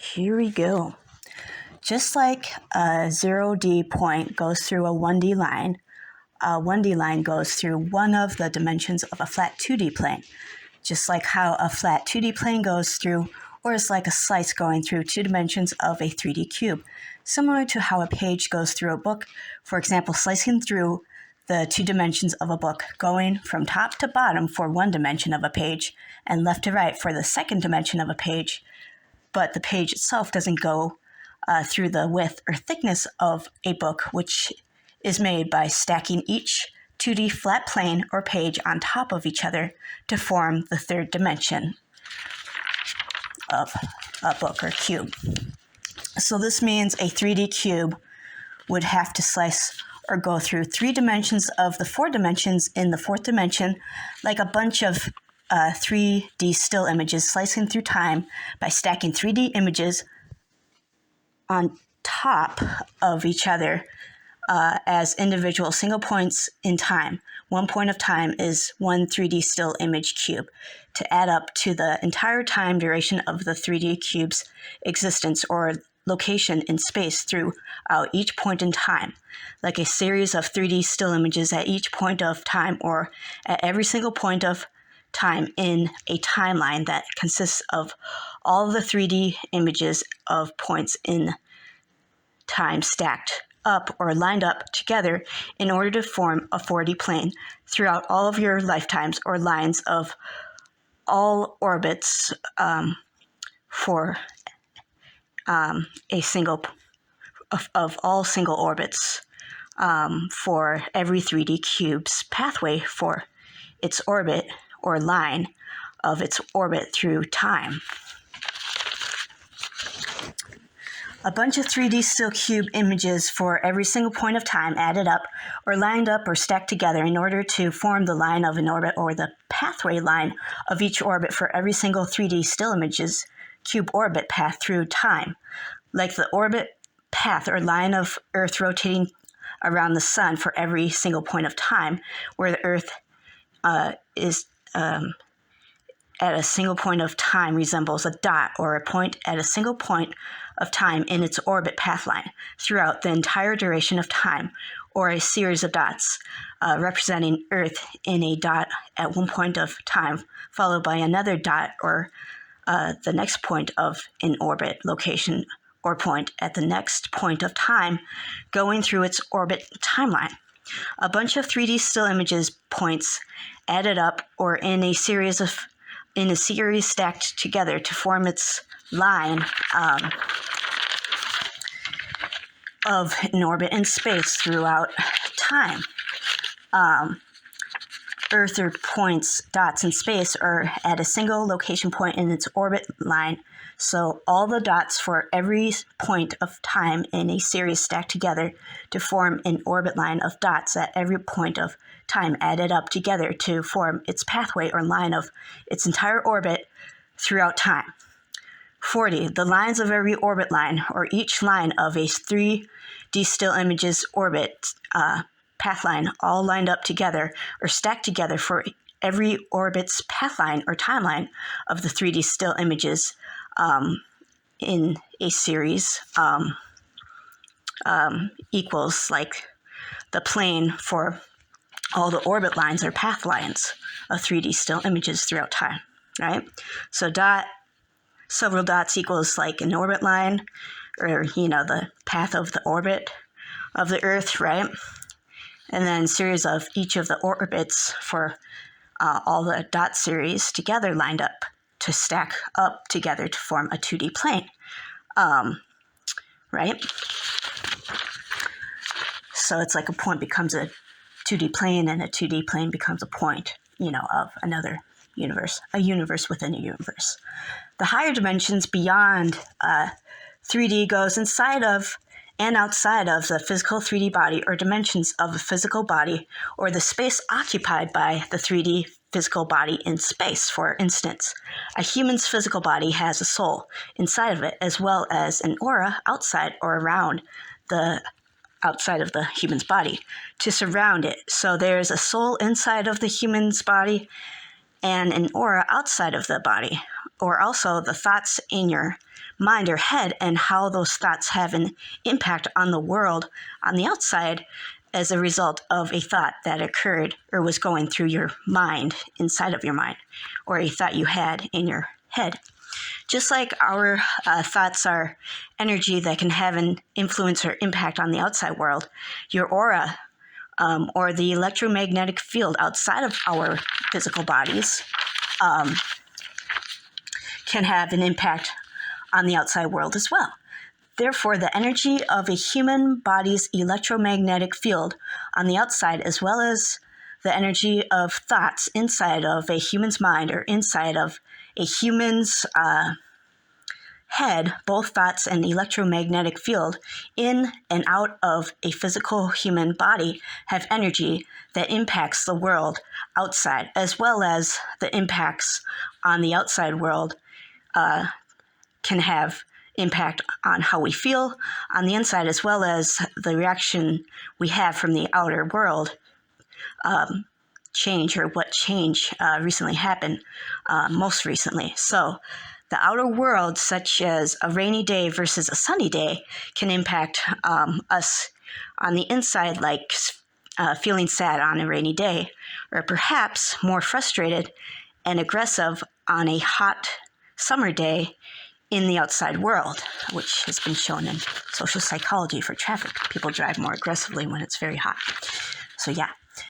Here we go. Just like a 0D point goes through a 1D line, a 1D line goes through one of the dimensions of a flat 2D plane. Just like how a flat 2D plane goes through, or is like a slice going through 2 dimensions of a 3D cube. Similar to how a page goes through a book, for example, slicing through the 2 dimensions of a book, going from top to bottom for 1 dimension of a page, and left to right for the 2nd dimension of a page, but the page itself doesn't go through the width or thickness of a book, which is made by stacking each 2D flat plane or page on top of each other to form the 3rd dimension of a book or cube. So this means a 3D cube would have to slice or go through 3 dimensions of the 4 dimensions in the 4th dimension, like a bunch of 3D still images slicing through time by stacking 3D images on top of each other as individual single points in time. 1 point of time is 1 3D still image cube to add up to the entire time duration of the 3D cube's existence or location in space throughout each point in time, like a series of 3D still images at each point of time or at every single point of time in a timeline that consists of all the 3D images of points in time stacked up or lined up together in order to form a 4D plane throughout all of your lifetimes or lines of all orbits for a single of all single orbits for every 3D cube's pathway for its orbit or line of its orbit through time. A bunch of 3D still cube images for every single point of time added up or lined up or stacked together in order to form the line of an orbit or the pathway line of each orbit for every single 3D still images cube orbit path through time, like the orbit path or line of Earth rotating around the sun for every single point of time, where the Earth is at a single point of time resembles a dot or a point at a single point of time in its orbit path line throughout the entire duration of time, or a series of dots representing Earth in a dot at one point of time, followed by another dot or the next point of an orbit location or point at the next point of time going through its orbit timeline. A bunch of 3D still images points added up or in a series stacked together to form its line of an orbit in space throughout time. Earth or points, dots in space are at a single location point in its orbit line, so all the dots for every point of time in a series stacked together to form an orbit line of dots at every point of time added up together to form its pathway or line of its entire orbit throughout time. 40. The lines of every orbit line, or each line of a 3D still images orbit path line, all lined up together or stacked together for every orbit's path line or timeline of the 3D still images in a series equals like the plane for all the orbit lines or path lines of 3D still images throughout time, right? So several dots equals like an orbit line, or, the path of the orbit of the Earth, right? And then series of each of the orbits for all the dot series together lined up to stack up together to form a 2D plane, right? So it's like a point becomes a 2D plane, and a 2D plane becomes a point, of another universe, a universe within a universe. The higher dimensions beyond 3D goes inside of and outside of the physical 3D body or dimensions of a physical body or the space occupied by the 3D physical body in space. For instance, a human's physical body has a soul inside of it, as well as an aura outside or around the outside of the human's body to surround it. So there's a soul inside of the human's body and an aura outside of the body or also the thoughts in your mind or head and how those thoughts have an impact on the world on the outside as a result of a thought that occurred or was going through your mind, inside of your mind, or a thought you had in your head. Just like our thoughts are energy that can have an influence or impact on the outside world, your aura or the electromagnetic field outside of our physical bodies can have an impact on the outside world as well. Therefore, the energy of a human body's electromagnetic field on the outside, as well as the energy of thoughts inside of a human's mind or inside of a human's head, both thoughts and electromagnetic field in and out of a physical human body have energy that impacts the world outside, as well as the impacts on the outside world can have impact on how we feel on the inside, as well as the reaction we have from the outer world change, or what change recently happened most recently. So the outer world, such as a rainy day versus a sunny day, can impact us on the inside, like feeling sad on a rainy day, or perhaps more frustrated and aggressive on a hot summer day in the outside world, which has been shown in social psychology for traffic. People drive more aggressively when it's very hot. So yeah,